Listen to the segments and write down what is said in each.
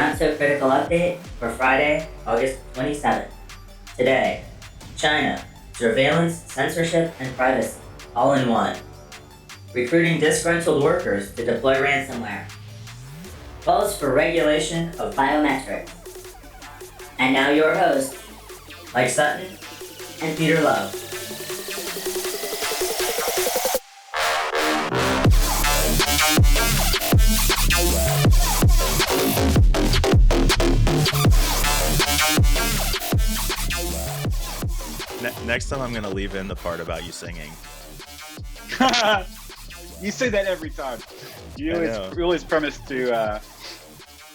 Not So Critical Update for Friday, August 27th. Today, China, surveillance, censorship, and privacy, all in one. Recruiting disgruntled workers to deploy ransomware. Calls for regulation of biometrics. And now your hosts, Mike Sutton and Peter Lowe. Next time I'm going to leave in the part about you singing. You say that every time. You always promise to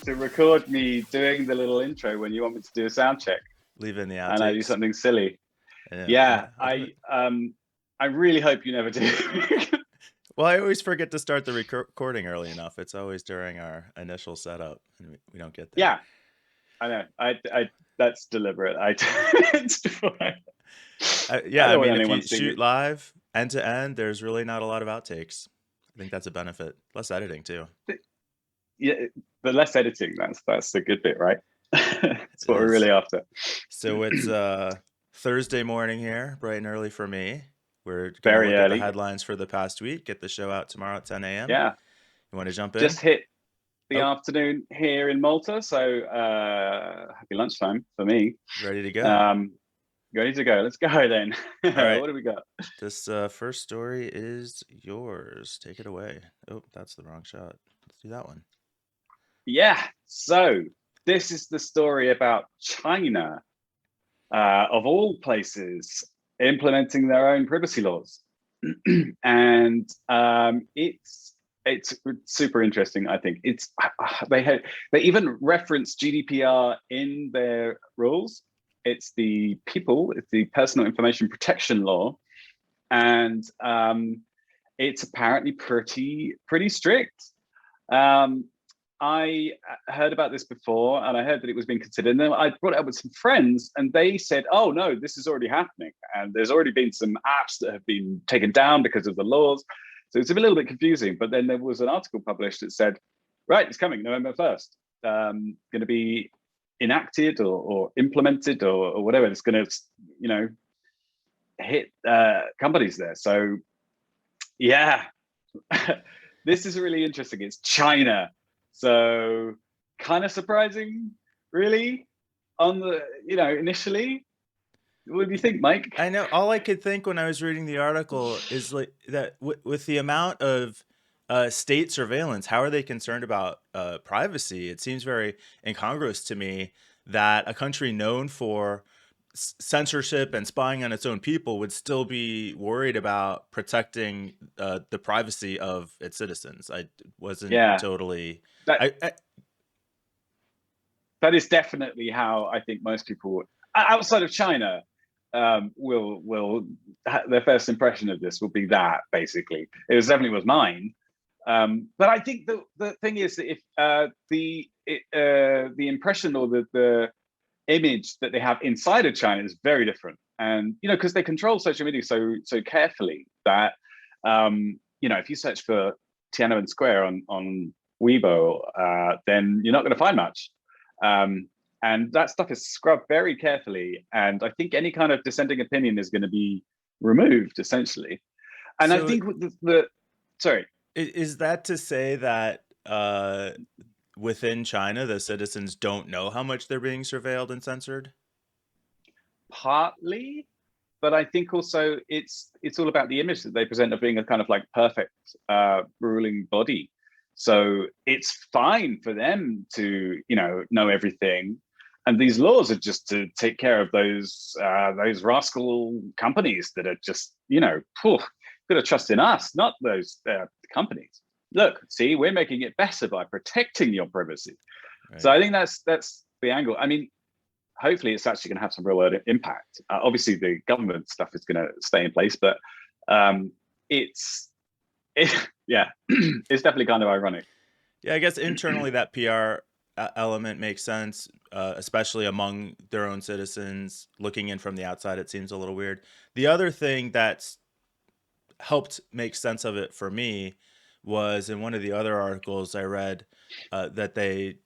record me doing the little intro when you want me to do a sound check. Leave in the outtakes. And I do something silly. I really hope you never do. Well, I always forget to start the recording early enough. It's always during our initial setup, and we don't get there. Yeah, I know. I that's deliberate. I mean, if you shoot live end to end, there's really not a lot of outtakes. I think that's a benefit. Less editing too. Yeah, but less editing. That's the good bit, right? That's what we're really after. So it's Thursday morning here, bright and early for me. We're very look early. At the headlines for the past week. Get the show out tomorrow at 10 a.m. Yeah. You want to jump in? Just hit the afternoon here in Malta, so happy lunchtime for me. Ready to go. Ready to go. Let's go then. All right. What do we got? This first story is yours. Take it away. Oh, that's the wrong shot. Let's do that one. Yeah. So this is the story about China, of all places, implementing their own privacy laws, and it's super interesting. I think they even reference GDPR in their rules. It's the PIPL, it's the Personal Information Protection Law, and it's apparently pretty strict. I heard about this before, and I heard that it was being considered. And then I brought it up with some friends, and they said, "Oh no, this is already happening, and there's already been some apps that have been taken down because of the laws." So it's a little bit confusing. But then there was an article published that said, "Right, it's coming November 1st. Going to be enacted or implemented or whatever. It's going to, hit companies there." So, yeah, this is really interesting. It's China. So kind of surprising, really, on the, initially. What do you think, Mike? I know all I could think when I was reading the article is like that with the amount of state surveillance, how are they concerned about privacy? It seems very incongruous to me that a country known for censorship and spying on its own people would still be worried about protecting the privacy of its citizens. I wasn't totally... That is definitely how I think most people outside of China will their first impression of this will be that, basically. It definitely was mine. But I think the thing is that if the impression or the image that they have inside of China is very different, and because they control social media so carefully that if you search for Tiananmen Square on Weibo, then you're not going to find much, and that stuff is scrubbed very carefully, and I think any kind of dissenting opinion is going to be removed, essentially. And so I think is that to say that within China, the citizens don't know how much they're being surveilled and censored? Partly, but I think also it's all about the image that they present of being a kind of like perfect ruling body. So it's fine for them to know everything, and these laws are just to take care of those rascal companies that are just got to trust in us, not those companies. Look, see, we're making it better by protecting your privacy. Right. So I think that's the angle. I mean, hopefully it's actually going to have some real world impact. Obviously, the government stuff is going to stay in place, but it's definitely kind of ironic. Yeah, I guess internally that PR element makes sense, especially among their own citizens. Looking in from the outside, it seems a little weird. The other thing that's helped make sense of it for me was in one of the other articles I read that they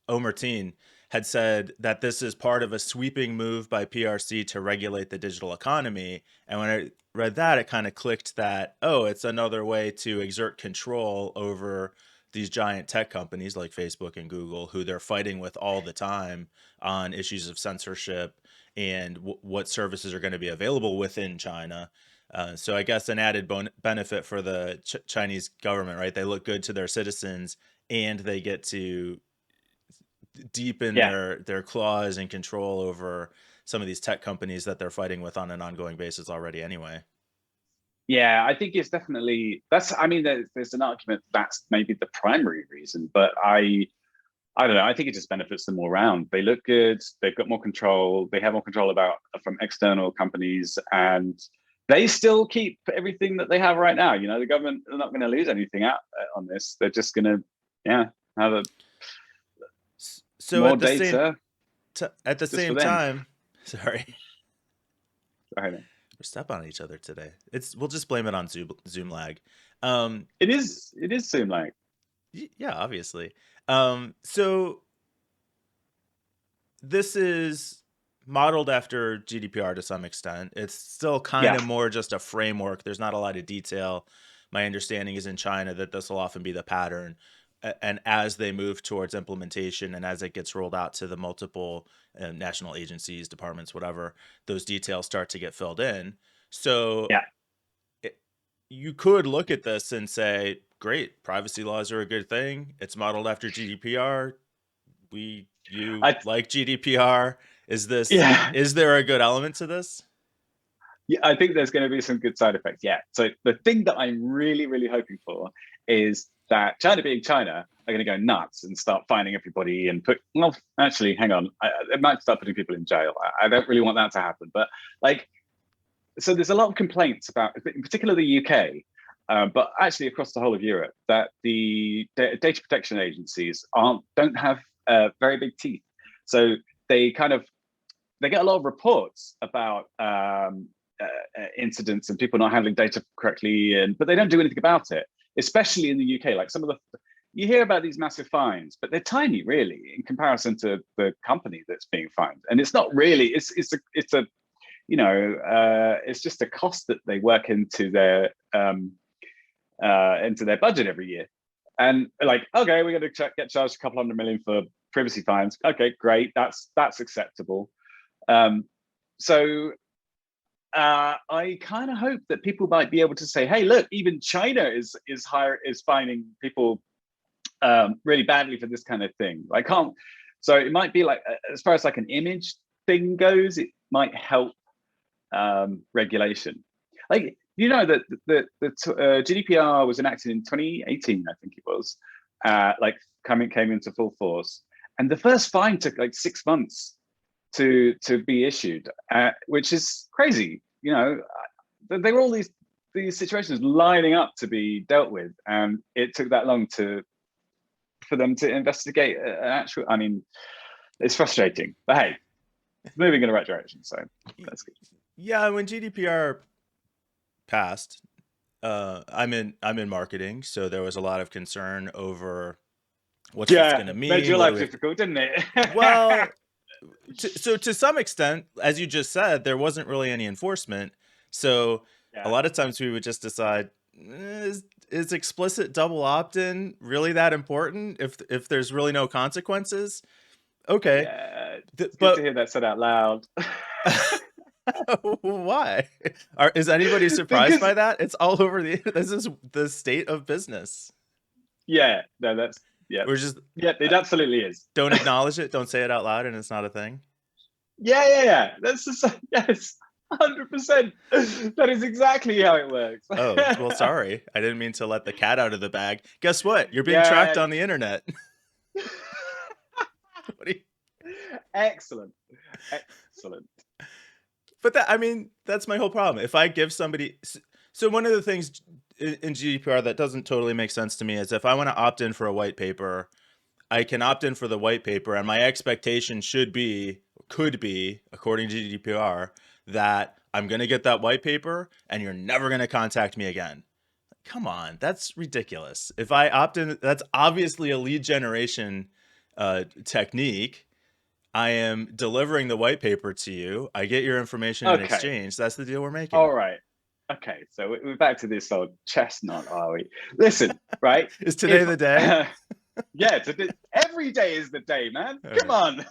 Omertine had said that this is part of a sweeping move by PRC to regulate the digital economy. And when I read that, it kind of clicked that, oh, it's another way to exert control over these giant tech companies like Facebook and Google, who they're fighting with all the time on issues of censorship and what services are going to be available within China. So I guess an added benefit for the Chinese government, right? They look good to their citizens and they get to deepen Yeah. their claws and control over some of these tech companies that they're fighting with on an ongoing basis already anyway. Yeah, I think it's definitely that's. I mean, there's an argument that's maybe the primary reason, but I don't know. I think it just benefits them all around. They look good. They've got more control. They have more control about from external companies, and they still keep everything that they have right now. You know, the government are not going to lose anything out on this. They're just going to, yeah, have a So more data at the just for same them. time, sorry, I know. we're stepping on each other today. We'll just blame it on Zoom lag. It is Zoom like. Yeah, obviously. So this is modeled after GDPR to some extent. It's still kind Yeah, of more just a framework. There's not a lot of detail. My understanding is in China that this will often be the pattern. And as they move towards implementation and as it gets rolled out to the multiple national agencies, departments, whatever, those details start to get filled in. So yeah. you could look at this and say, great, privacy laws are a good thing. It's modeled after GDPR. You I like GDPR. yeah. Is there a good element to this? Yeah, I think there's going to be some good side effects. Yeah. So the thing that I'm really, really hoping for is that China, being China, are going to go nuts and start fining everybody and put. Well, actually, hang on. It might start putting people in jail. I don't really want that to happen. But like, so there's a lot of complaints about, in particular, the UK, but actually across the whole of Europe, that the data protection agencies don't have very big teeth. So they kind of they get a lot of reports about incidents and people not handling data correctly, but they don't do anything about it. Especially in the UK, like some of the you hear about these massive fines, but they're tiny, really, in comparison to the company that's being fined. And it's not really it's a it's just a cost that they work into their budget every year. And like, okay, we're going to get charged a couple hundred million for privacy fines. Okay, great, that's acceptable. So I kind of hope that people might be able to say, hey, look, even China is fining people really badly for this kind of thing. I can't. So it might be like, as far as like an image thing goes, it might help regulation. Like, you know, that the GDPR was enacted in 2018, I think it was. Like came into full force, and the first fine took like 6 months to be issued, which is crazy. You know, there were all these situations lining up to be dealt with, and it took that long for them to investigate an actual. I mean, it's frustrating, but hey, it's moving in the right direction, so that's good. Yeah, when GDPR passed, I'm in marketing, so there was a lot of concern over what's this going to mean. Made your life difficult, didn't it? Well, so to some extent, as you just said, there wasn't really any enforcement. So a lot of times we would just decide, is explicit double opt-in really that important if there's really no consequences? Okay. Yeah, it's good to hear that said out loud. Why? Is anybody surprised by that? It's all over this is the state of business. Yeah, no, that's We're just it absolutely is. Don't acknowledge it, don't say it out loud, and it's not a thing. Yeah. That's just, yes, 100%. That is exactly how it works. Oh, well, sorry. I didn't mean to let the cat out of the bag. Guess what? You're being tracked on the internet. Excellent. But that's my whole problem. If I give somebody, so one of the things in GDPR that doesn't totally make sense to me is if I want to opt in for a white paper, I can opt in for the white paper, and my expectation could be, according to GDPR, that I'm going to get that white paper and you're never going to contact me again. Come on, that's ridiculous. If I opt in, that's obviously a lead generation technique. I am delivering the white paper to you. I get your information in Okay. exchange. That's the deal we're making. All right. Okay. So we're back to this old chestnut, are we? Listen, right? Is today If the day? yeah, every day is the day, man. All Come right. on.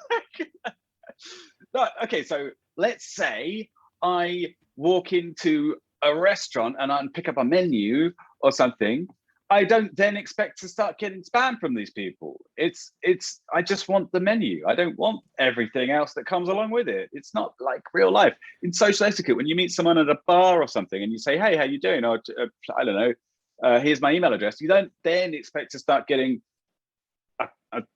No, okay, so let's say I walk into a restaurant and I pick up a menu or something. I don't then expect to start getting spam from these people. I just want the menu. I don't want everything else that comes along with it. It's not like real life. In social etiquette, when you meet someone at a bar or something and you say, "Hey, how you doing?" Or I don't know, here's my email address. You don't then expect to start getting. I'm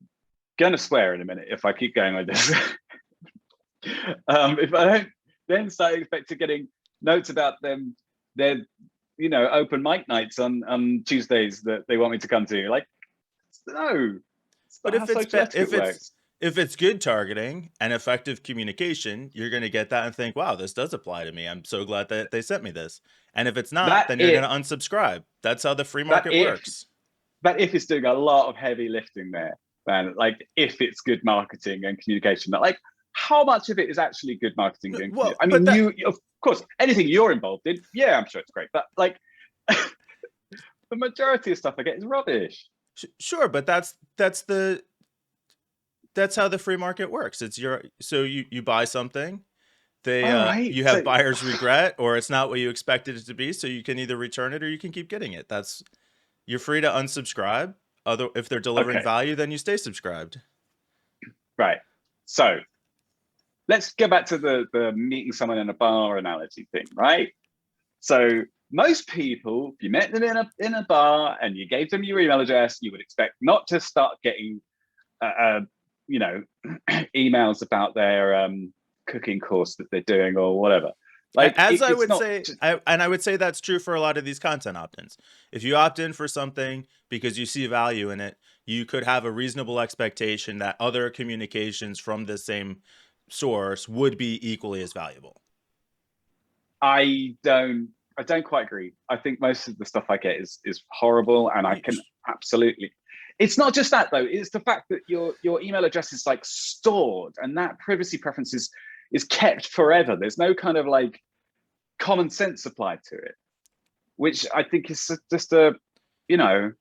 gonna swear in a minute if I keep going with this. If I don't then start expecting getting notes about their open mic nights on Tuesdays that they want me to come to, like, no, it's But not how social etiquette works. if it's good targeting and effective communication, you're going to get that and think, "Wow, this does apply to me. I'm so glad that they sent me this." And if it's not, That then you're going if to unsubscribe. That's how the free that market if works. that if it's doing a lot of heavy lifting there, man. Like if it's good marketing and communication, but like how much of it is actually good marketing and Well, I but mean, you of course anything you're involved in, yeah, I'm sure it's great, but like the majority of stuff I get is rubbish. sure, but that's how the free market works. It's so you buy something, they All right, you so have buyer's regret, or it's not what you expected it to be, so you can either return it or you can keep getting it. You're free to unsubscribe. Other if they're delivering okay, value, then you stay subscribed. right. So let's go back to the meeting someone in a bar analogy thing, right? So most people, if you met them in a bar and you gave them your email address, you would expect not to start getting, you know, emails about their cooking course that they're doing or whatever. Like As I it's would not. say, and I would say that's true for a lot of these content opt-ins. If you opt in for something because you see value in it, you could have a reasonable expectation that other communications from the same source would be equally as valuable. I don't. I don't quite agree. I think most of the stuff I get is horrible, and I You- can absolutely. It's not just that though. It's the fact that your email address is like stored, and that privacy preference is kept forever. There's no kind of like common sense applied to it, which I think is just a, you know.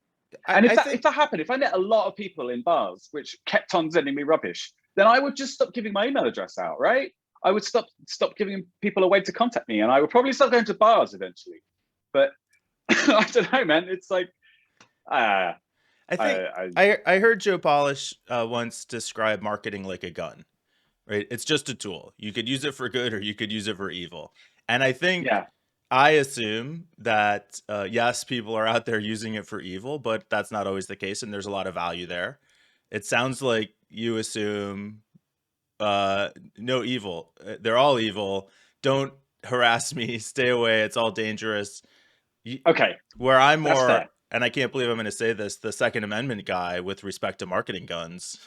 And I if think that happened, if I met a lot of people in bars which kept on sending me rubbish, then I would just stop giving my email address out, right? I would stop giving people a way to contact me, and I would probably stop going to bars eventually. But I don't know, man. It's like, uh, I think I I heard Joe Polish once describe marketing like a gun, right? It's just a tool. You could use it for good or you could use it for evil. And I think yeah, I assume that yes, people are out there using it for evil, but that's not always the case, and there's a lot of value there. It sounds like you assume no evil. They're all evil. Don't harass me. Stay away. It's all dangerous. okay, Where I'm that's more, fair. and I can't believe I'm going to say this, the Second Amendment guy with respect to marketing guns.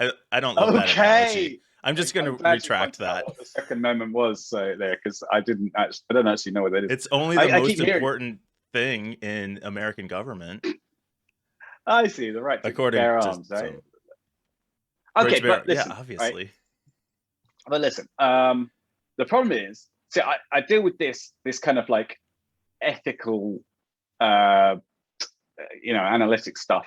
I don't love that analogy. Okay, I'm just going I'm to glad you retract pointed out that. what the Second Amendment was there, because I don't actually know what that is. It's only the I keep most hearing. important thing in American government, I see the right to according bear to arms, right? some. Right to Okay, but bear, yeah, listen, right? obviously. But listen, the problem is, see, I deal with this kind of like ethical, uh, analytic stuff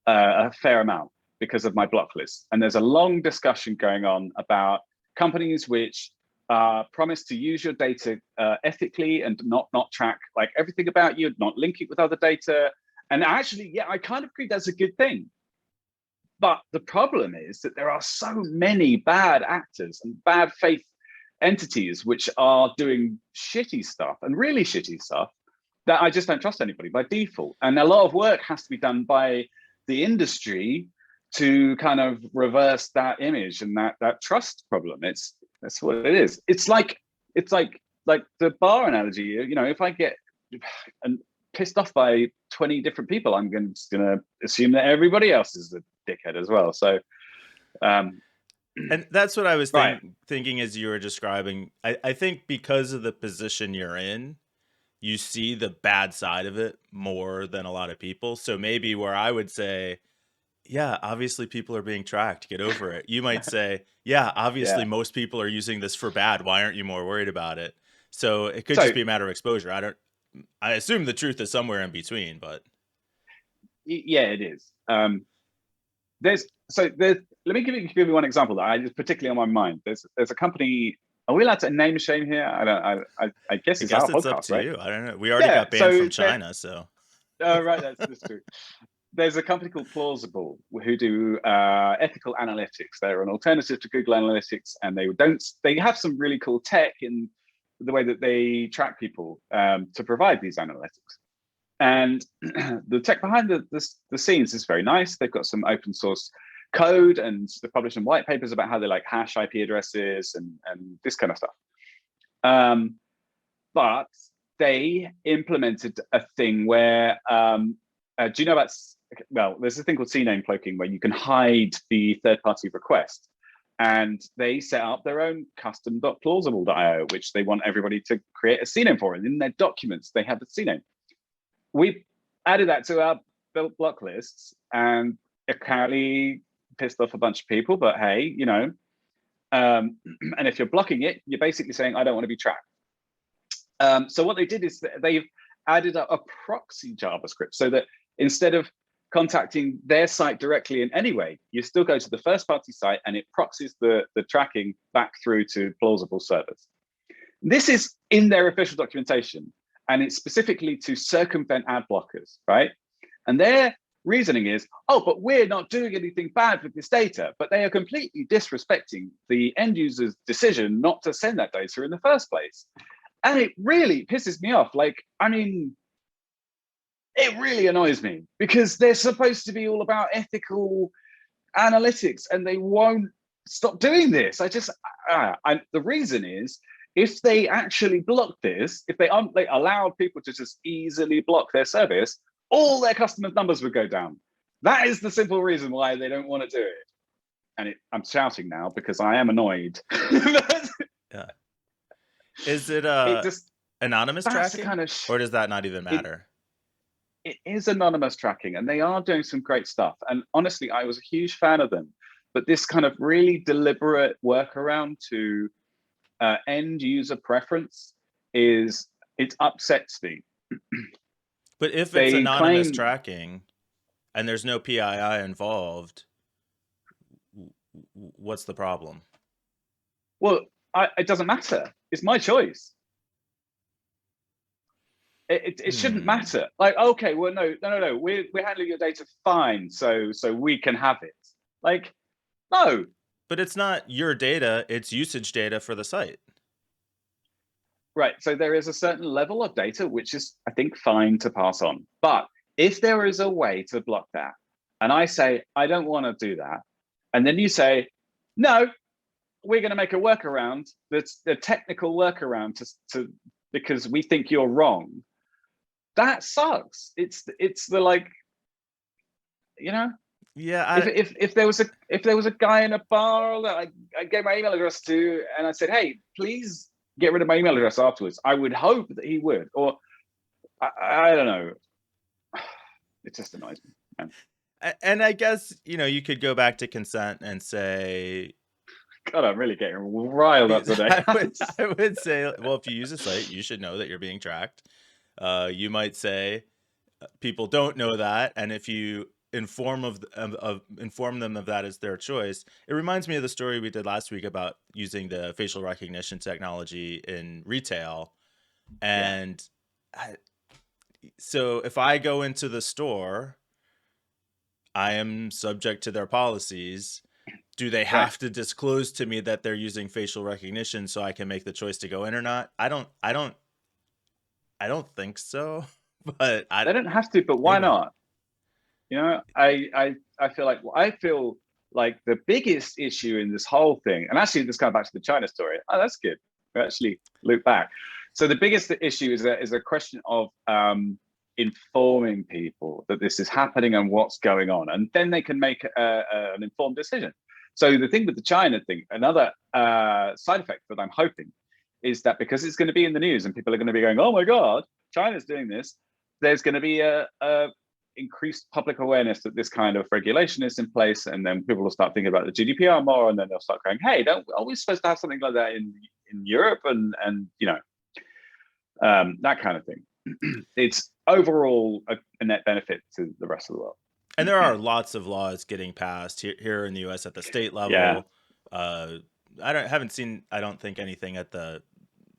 a fair amount because of my block list. And there's a long discussion going on about companies which promise to use your data ethically and not track like everything about you, not link it with other data. And actually, yeah, I kind of agree that's a good thing. But the problem is that there are so many bad actors and bad faith entities which are doing shitty stuff and really shitty stuff that I just don't trust anybody by default. And a lot of work has to be done by the industry to kind of reverse that image and that trust problem. That's what it is. It's like the bar analogy. You know, if I get pissed off by 20 different people, I'm just gonna assume that everybody else is a dickhead as well. So And that's what I was right. thinking as you were describing. I think because of the position you're in, you see the bad side of it more than a lot of people. So maybe where I would say yeah, obviously people are being tracked. Get over it. You might say, yeah, obviously Yeah. most people are using this for bad. Why aren't you more worried about it? So it could just So be a matter of exposure. I assume the truth is somewhere in between, but yeah, it is. Let me give you one example that I just particularly on my mind. There's a company. Are we allowed to name shame here? I don't. I guess I it's guess our it's up podcast, to right? you. I don't know. We already Yeah. got banned So from China, so right, that's true. There's a company called Plausible who do ethical analytics. They're an alternative to Google Analytics, and they have some really cool tech in the way that they track people to provide these analytics. And the tech behind the scenes is very nice. They've got some open source code, and they've published some white papers about how they like hash IP addresses and this kind of stuff. But they implemented a thing where, do you know about? Well, there's a thing called CNAME cloaking where you can hide the third-party request, and they set up their own custom.plausible.io, which they want everybody to create a CNAME for, and in their documents they have the CNAME. We added that to our block lists, and apparently pissed off a bunch of people. But hey, and if you're blocking it, you're basically saying I don't want to be tracked. So what they did is they've added a proxy JavaScript so that instead of contacting their site directly in any way, you still go to the first party site and it proxies the tracking back through to plausible servers. This is in their official documentation, and it's specifically to circumvent ad blockers, right? And their reasoning is, oh, but we're not doing anything bad with this data, but they are completely disrespecting the end user's decision not to send that data in the first place. And it really pisses me off. Like, I mean, it really annoys me because they're supposed to be all about ethical analytics and they won't stop doing this. The reason is if they actually block this, if they allowed people to just easily block their service, all their customers' numbers would go down. That is the simple reason why they don't want to do it. And I'm shouting now because I am annoyed. yeah. Is it just anonymous that's the tracking, kind of or does that not even matter? It is anonymous tracking, and they are doing some great stuff. And honestly, I was a huge fan of them. But this kind of really deliberate workaround to end user preference it upsets me. But if it's They anonymous claim, tracking and there's no PII involved, what's the problem? well, it doesn't matter. It's my choice. It shouldn't matter. Like, okay, well, no, we're handling your data fine, so we can have it. Like, no. But it's not your data; it's usage data for the site. Right. So there is a certain level of data which is, I think, fine to pass on. But if there is a way to block that, and I say I don't want to do that, and then you say, no, we're going to make a workaround that's the technical workaround to because we think you're wrong. That sucks. It's the like, Yeah. If there was a guy in a bar that I gave my email address to, and I said, hey, please get rid of my email address afterwards, I would hope that he would. Or I don't know. It just annoys me, man. And I guess you could go back to consent and say, God, I'm really getting riled up today. I would say, well, if you use a site, you should know that you're being tracked. You might say people don't know that, and if you inform them of that as their choice. It reminds me of the story we did last week about using the facial recognition technology in retail, and so if I go into the store, I am subject to their policies. Do they have to disclose to me that they're using facial recognition so I can make the choice to go in or not? I don't think so. But they don't have to, but why not? I feel like the biggest issue in this whole thing, and actually this comes back to the China story. Oh, that's good. We actually loop back. So the biggest issue is a question of informing people that this is happening and what's going on, and then they can make an informed decision. So the thing with the China thing, another side effect that I'm hoping is that because it's going to be in the news and people are going to be going, oh my God, China's doing this, there's going to be a increased public awareness that this kind of regulation is in place, and then people will start thinking about the GDPR more, and then they'll start going, "Hey, are we supposed to have something like that in Europe?" And that kind of thing. It's overall a net benefit to the rest of the world. And there are lots of laws getting passed here in the U.S. at the state level. Yeah. Haven't seen, I don't think, anything at the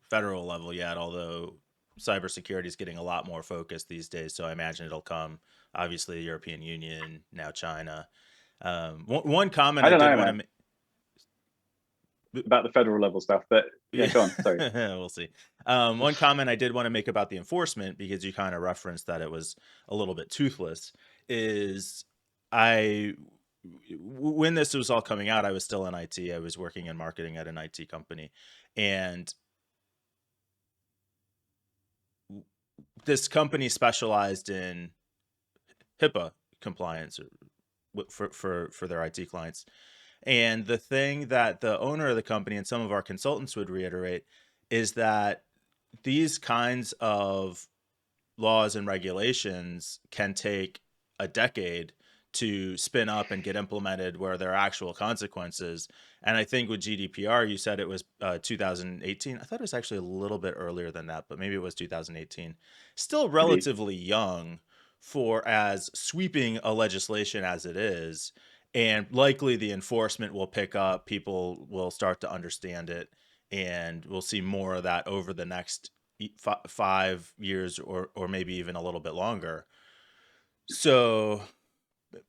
federal level yet, although cybersecurity is getting a lot more focused these days. So I imagine it'll come. Obviously, the European Union, now China. One comment I did want to make about the federal level stuff, but yeah, go on. Sorry. We'll see. One comment I did want to make about the enforcement, because you kind of referenced that it was a little bit toothless, is when this was all coming out, I was still in IT. I was working in marketing at an IT company, and this company specialized in HIPAA compliance for their IT clients. And the thing that the owner of the company and some of our consultants would reiterate is that these kinds of laws and regulations can take a decade to spin up and get implemented, where there are actual consequences. And I think with GDPR, you said it was 2018. I thought it was actually a little bit earlier than that, but maybe it was 2018. Still relatively young for as sweeping a legislation as it is. And likely the enforcement will pick up, people will start to understand it, and we'll see more of that over the next 5 years or maybe even a little bit longer. So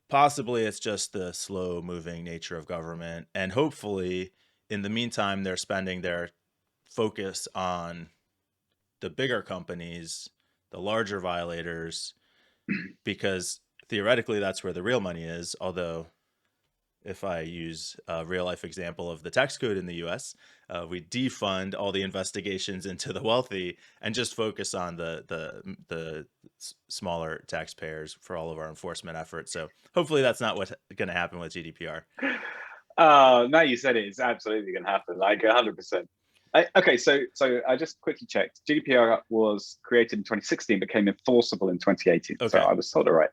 possibly it's just the slow moving nature of government. And hopefully in the meantime, they're spending their focus on the bigger companies, the larger violators, because theoretically that's where the real money is. Although if I use a real life example of the tax code in the US, we defund all the investigations into the wealthy and just focus on the smaller taxpayers for all of our enforcement efforts. So hopefully that's not what's going to happen with GDPR. Now you said it, it's absolutely going to happen, like 100%. Okay, so I just quickly checked. GDPR was created in 2016, became enforceable in 2018. Okay. So I was told it right.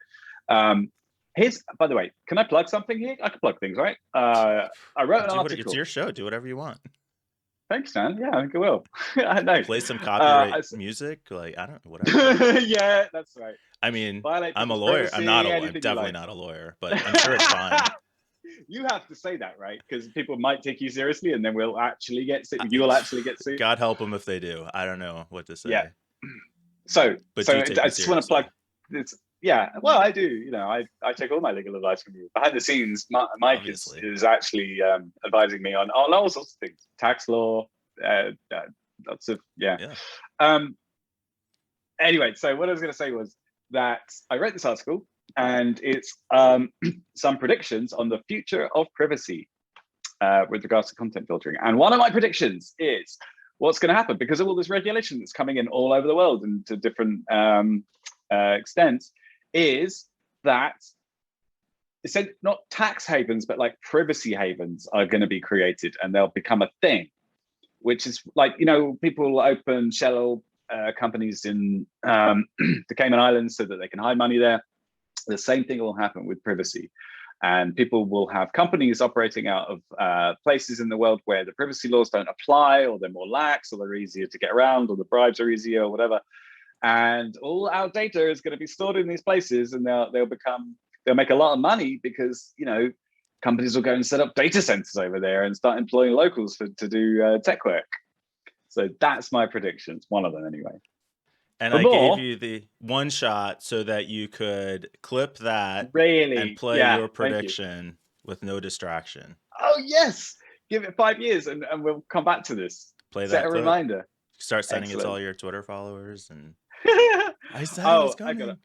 By the way, can I plug something here? I can plug things, right? I wrote an article. It's your show. Do whatever you want. Thanks, Dan. Yeah, I think I will. I know. Play some copyright music. Like, I don't know, whatever. Yeah, that's right. I mean, I'm a lawyer. I'm definitely not a lawyer, but I'm sure it's fine. You have to say that, right? Because people might take you seriously, and then you'll actually get sued. God help them if they do. I don't know what to say. Yeah. So I just want to plug this. Yeah, well, I do. I take all my legal advice from you. Behind the scenes, Mike is actually advising me on all sorts of things, tax law, lots of Anyway, so what I was going to say was that I read this article, and it's some predictions on the future of privacy with regards to content filtering. And one of my predictions is what's going to happen because of all this regulation that's coming in all over the world and to different extents. Is that it's not tax havens, but like privacy havens are going to be created, and they'll become a thing, which is like, people open shell companies in the Cayman Islands so that they can hide money there. The same thing will happen with privacy. And people will have companies operating out of places in the world where the privacy laws don't apply, or they're more lax, or they're easier to get around, or the bribes are easier, or whatever. And all our data is going to be stored in these places, and they'll make a lot of money because companies will go and set up data centers over there and start employing locals to do tech work. So that's my predictions, one of them anyway. And I gave you the one shot so that you could clip that and play your prediction with no distraction. Oh yes, give it 5 years and we'll come back to this. Set a reminder. Start sending it to all your Twitter followers and. I said it was coming.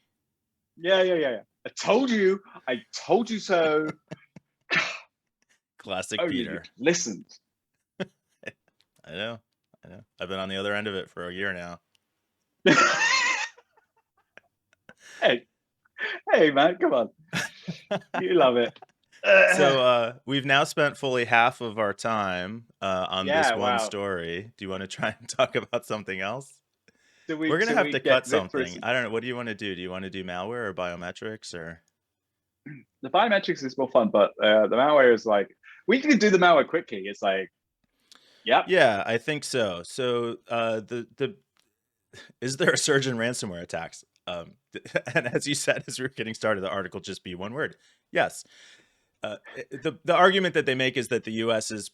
Yeah. I told you so. Classic Peter. Listened. I know. I've been on the other end of it for a year now. Hey, man, come on. You love it. So we've now spent fully half of our time on this one story. Do you want to try and talk about something else? We're gonna should have we to get cut zip through something. I don't know. What do you want to do? Do you want to do malware or biometrics or? the biometrics is more fun, but the malware is like we can do the malware quickly. It's like, yep. Yeah, I think so. So the is there a surge in ransomware attacks? And as you said, as we were getting started, the article just be one word. Yes. The argument that they make is that the U.S. is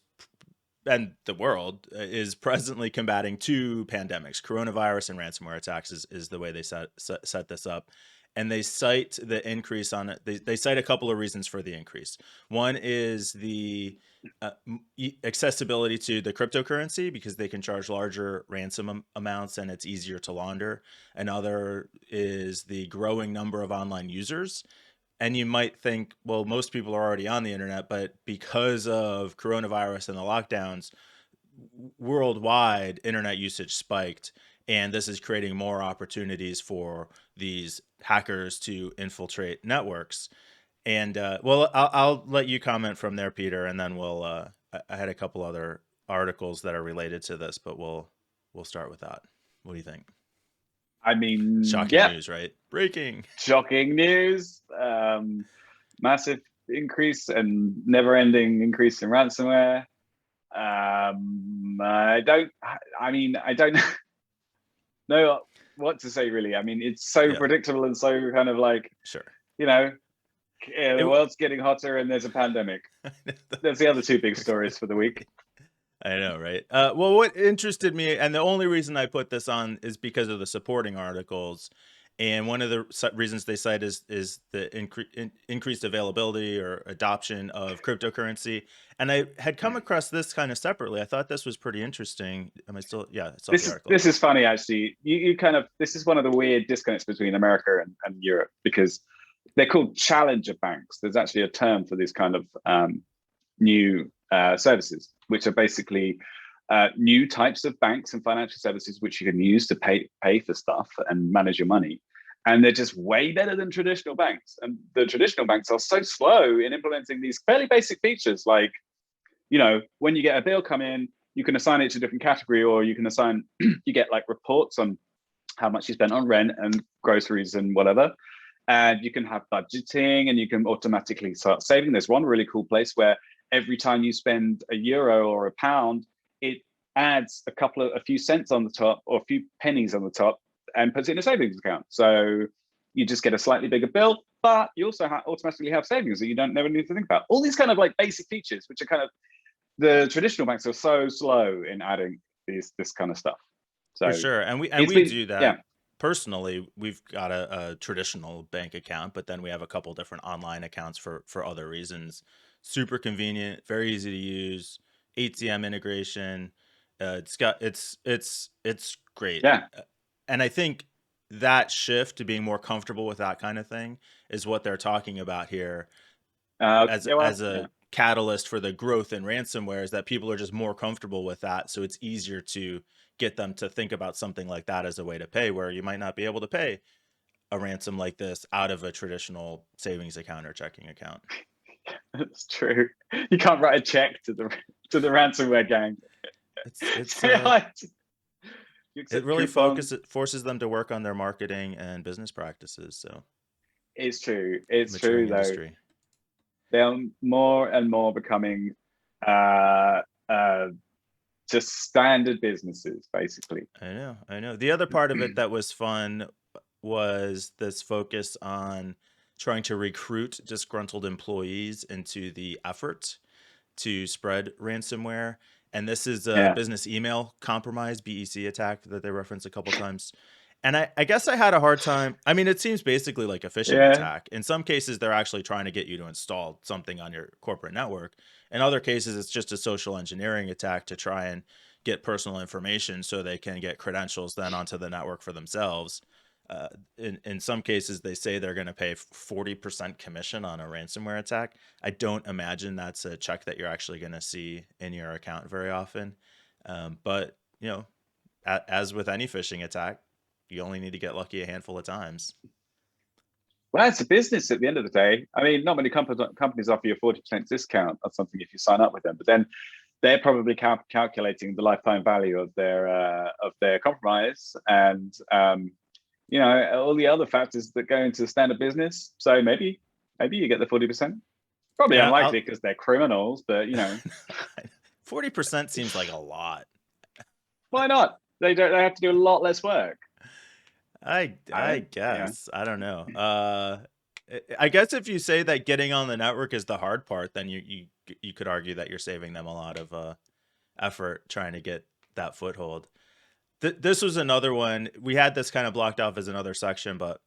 and the world is presently combating two pandemics, coronavirus and ransomware attacks is the way they set this up. And they cite the increase on it. They cite a couple of reasons for the increase. One is the accessibility to the cryptocurrency because they can charge larger ransom amounts and it's easier to launder. Another is the growing number of online users. And you might think, well, most people are already on the internet, but because of coronavirus and the lockdowns, worldwide internet usage spiked, and this is creating more opportunities for these hackers to infiltrate networks. And well, I'll let you comment from there, Peter, and then we'll. I had a couple other articles that are related to this, but we'll start with that. What do you think? I mean, Shocking yeah, news, right? Breaking. shocking news. Massive increase and never-ending increase in ransomware. I don't know what to say really. I mean, it's so Yeah. predictable and so kind of like, Sure. you know, the world's getting hotter and there's a pandemic. There's the other two big stories for the week. I know, right? Well, what interested me, and the only reason I put this on is because of the supporting articles. And one of the reasons they cite is the increased availability or adoption of cryptocurrency. And I had come across this kind of separately. I thought this was pretty interesting. Am I still? Yeah, I saw the article. This is funny actually. You kind of, this is one of the weird disconnects between America and Europe because they're called challenger banks. There's actually a term for these kind of new services, which are basically new types of banks and financial services which you can use to pay for stuff and manage your money. And they're just way better than traditional banks. And the traditional banks are so slow in implementing these fairly basic features like, you know, when you get a bill come in, you can assign it to a different category, or you can assign, you get like reports on how much you spent on rent and groceries and whatever. And you can have budgeting and you can automatically start saving. There's one really cool place where every time you spend a euro or a pound, it adds a few cents on the top or a few pennies on the top and puts it in a savings account. So you just get a slightly bigger bill, but you also automatically have savings that you don't never need to think about. All these kind of like basic features, which are kind of, the traditional banks are so slow in adding this kind of stuff. So for sure, and we do that. Yeah. Personally, we've got a traditional bank account, but then we have a couple different online accounts for other reasons. Super convenient, very easy to use, ATM integration. It's great. Yeah. And I think that shift to being more comfortable with that kind of thing is what they're talking about here as a catalyst for the growth in ransomware, is that people are just more comfortable with that. So it's easier to get them to think about something like that as a way to pay, where you might not be able to pay a ransom like this out of a traditional savings account or checking account. That's true. You can't write a check to the ransomware gang. It really forces them to work on their marketing and business practices. So it's true. It's true industry. Though. They're more and more becoming just standard businesses, basically. I know. The other part of it that was fun was this focus on trying to recruit disgruntled employees into the effort to spread ransomware. And this is a business email compromise, BEC attack, that they reference a couple times. And I guess I had a hard time. I mean, it seems basically like a phishing attack. In some cases, they're actually trying to get you to install something on your corporate network. In other cases, it's just a social engineering attack to try and get personal information so they can get credentials then onto the network for themselves. In some cases, they say they're going to pay 40% commission on a ransomware attack. I don't imagine that's a check that you're actually going to see in your account very often. But, you know, as with any phishing attack, you only need to get lucky a handful of times. Well, it's a business at the end of the day. I mean, not many companies offer you a 40% discount or something if you sign up with them. But then they're probably calculating the lifetime value of their compromise, and all the other factors that go into standard business. So maybe you get the 40%. Probably Yeah, unlikely because they're criminals, but 40% seems like a lot. why not? They have to do a lot less work. I guess. I don't know. I guess if you say that getting on the network is the hard part, then you could argue that you're saving them a lot of effort trying to get that foothold. This was another one. We had this kind of blocked off as another section, but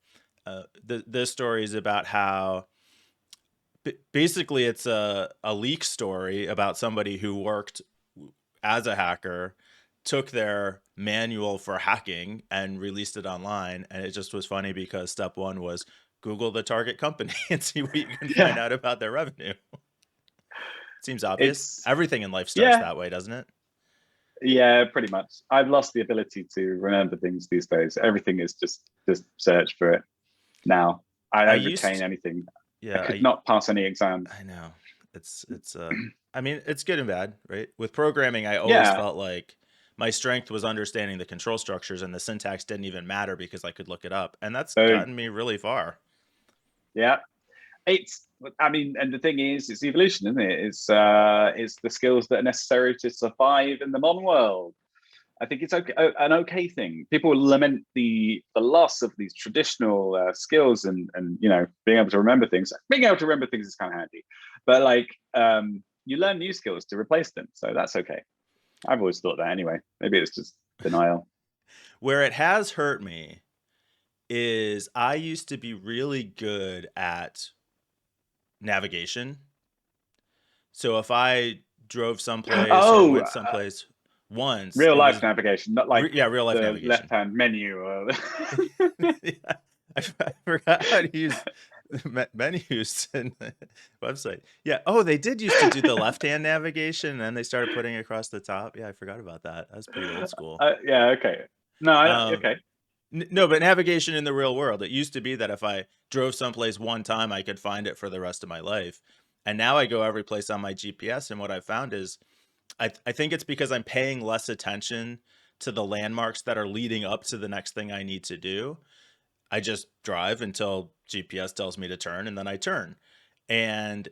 this story is about how basically it's a leak story about somebody who worked as a hacker, took their manual for hacking and released it online. And it just was funny because step one was Google the target company and see what you can find out about their revenue. Seems obvious. Everything in life starts that way, doesn't it? Yeah, pretty much. I've lost the ability to remember things these days. Everything is just search for it now. I don't retain anything. Yeah, I could not pass any exams. I know. It's I mean, it's good and bad, right? With programming, I always felt like my strength was understanding the control structures, and the syntax didn't even matter because I could look it up, and that's gotten me really far. Yeah, and the thing is, it's evolution, isn't it? It's the skills that are necessary to survive in the modern world. I think it's an okay thing. People lament the loss of these traditional skills and being able to remember things. Being able to remember things is kind of handy, but you learn new skills to replace them, so that's okay. I've always thought that anyway. Maybe it's just denial. Where it has hurt me is I used to be really good at navigation. So if I drove someplace or went someplace once, real life navigation, not like real life navigation, left-hand menu. I forgot how to use menus in the website. Yeah. Oh, they did used to do the left-hand navigation, and then they started putting it across the top. Yeah, I forgot about that. That's pretty old school. Yeah. Okay. No. Okay. No, but navigation in the real world, it used to be that if I drove someplace one time, I could find it for the rest of my life. And now I go every place on my GPS. And what I've found is I think it's because I'm paying less attention to the landmarks that are leading up to the next thing I need to do. I just drive until GPS tells me to turn, and then I turn. And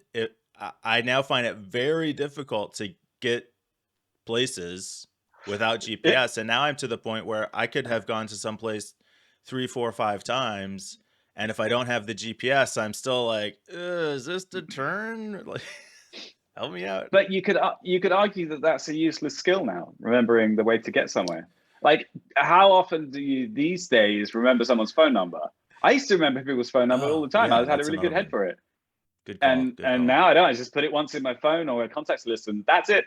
I now find it very difficult to get places without GPS. And now I'm to the point where I could have gone to some place 3, 4, 5 times, and if I don't have the GPS, I'm still like, is this the turn? Like, help me out. But you could argue that that's a useless skill now, remembering the way to get somewhere. Like, how often do you these days remember someone's phone number? I used to remember people's phone number all the time. I had a really good head for it. Good call. And now I don't. I just put it once in my phone or a contacts list, and that's it.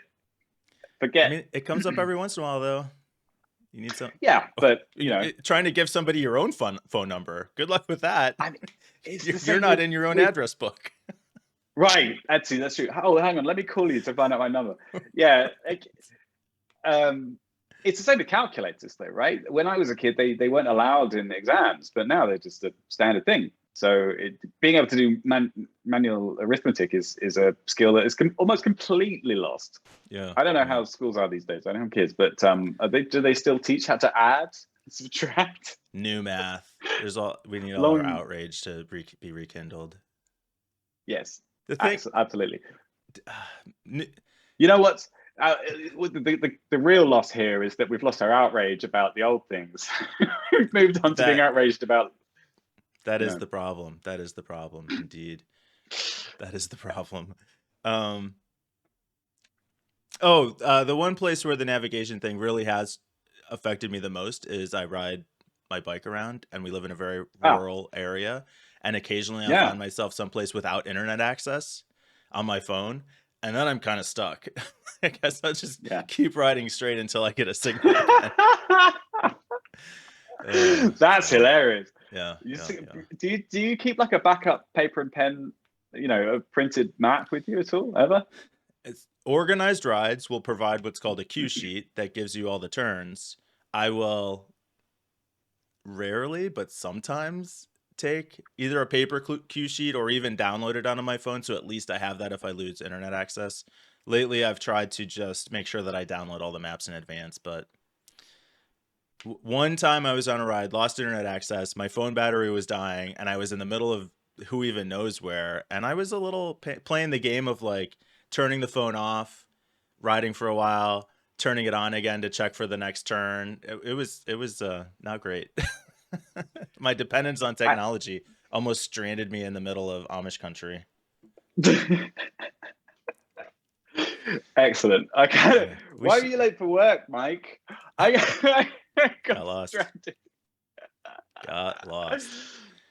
Forget. I mean, it comes up every once in a while, though. You need some. Yeah, but trying to give somebody your own phone number. Good luck with that. I mean, you're not in your own address book. Right. That's true. Oh, hang on. Let me call you to find out my number. Yeah. It's the same with calculators, though, right? When I was a kid, they weren't allowed in exams, but now they're just a standard thing. So being able to do manual arithmetic is a skill that is almost completely lost. Yeah. I don't know how schools are these days. I don't have kids, but do they still teach how to add, subtract? New math. We need all our outrage to be rekindled. Yes, absolutely. You know what? The real loss here is that we've lost our outrage about the old things. We've moved on to being outraged about. That is the problem. That is the problem, indeed. That is the problem. The one place where the navigation thing really has affected me the most is I ride my bike around, and we live in a very rural area, and occasionally I'll find myself someplace without internet access on my phone, and then I'm kind of stuck. I guess I'll just keep riding straight until I get a signal again. That's hilarious. Yeah. Do you keep like a backup paper and pen, a printed map with you at all, ever? Organized rides will provide what's called a cue sheet that gives you all the turns. I will rarely, but sometimes take either a paper cue sheet or even download it onto my phone, so at least I have that if I lose internet access. lately I've tried to just make sure that I download all the maps in advance, but one time I was on a ride, lost internet access, my phone battery was dying, and I was in the middle of who even knows where, and I was a little playing the game of like turning the phone off, riding for a while, turning it on again to check for the next turn. It was not great. My dependence on I, technology almost stranded me in the middle of Amish country. Excellent. I kind Yeah, we why are should you late for work, Mike? I, I got got lost. distracted. Got lost.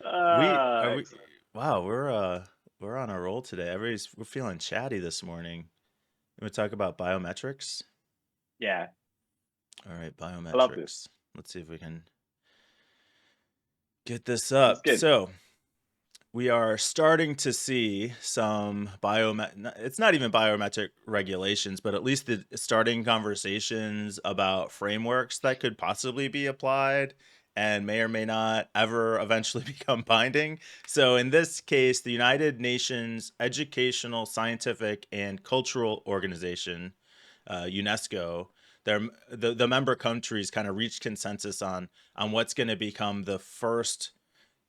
We Ah, are we excellent. wow, we're on a roll today. We're feeling chatty this morning. You want to talk about biometrics? Yeah, All right, I love this. biometrics. Let's see if we can get this It's up. good. So, we are starting to see some it's not even biometric regulations, but at least the starting conversations about frameworks that could possibly be applied and may or may not ever eventually become binding. So in this case, the United Nations Educational, Scientific, and Cultural Organization, UNESCO, the member countries kind of reached consensus on what's going to become the first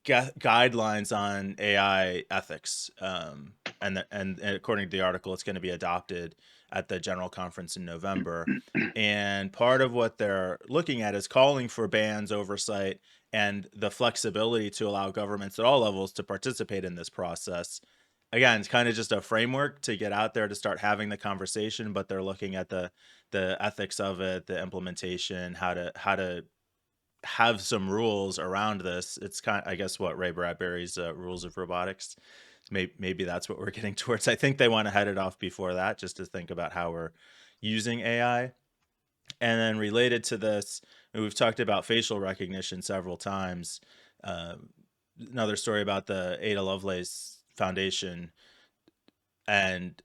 guidelines on AI ethics. And according to the article, it's going to be adopted at the General Conference in November. And part of what they're looking at is calling for bans, oversight, and the flexibility to allow governments at all levels to participate in this process. Again, it's kind of just a framework to get out there to start having the conversation, but they're looking at the ethics of it, the implementation, how to have some rules around this. It's kind of, I guess, what Ray Bradbury's rules of robotics. Maybe that's what we're getting towards. I think they want to head it off before that, just to think about how we're using AI. And then related to this, we've talked about facial recognition several times. Uh, Another story about the Ada Lovelace Foundation, and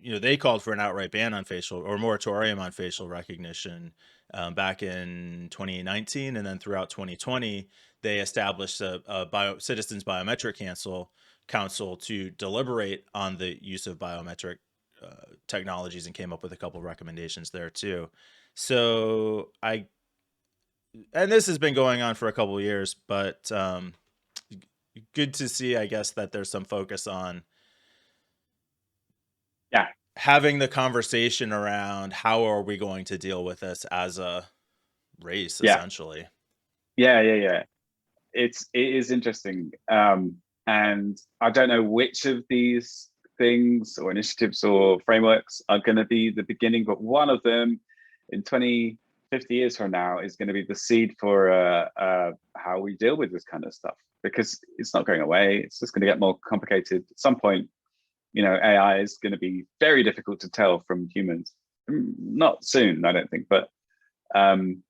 they called for an outright ban on facial or moratorium on facial recognition back in 2019, and then throughout 2020 they established a citizens biometric council to deliberate on the use of biometric technologies, and came up with a couple recommendations there too. So and this has been going on for a couple of years, but good to see, I guess, that there's some focus on Yeah, having the conversation around how are we going to deal with this as a race, yeah, essentially. yeah. It is interesting, and I don't know which of these things or initiatives or frameworks are going to be the beginning, but one of them in 20, 50 years from now is going to be the seed for how we deal with this kind of stuff, because it's not going away. It's just going to get more complicated. At some point, AI is going to be very difficult to tell from humans. Not soon, I don't think, but um,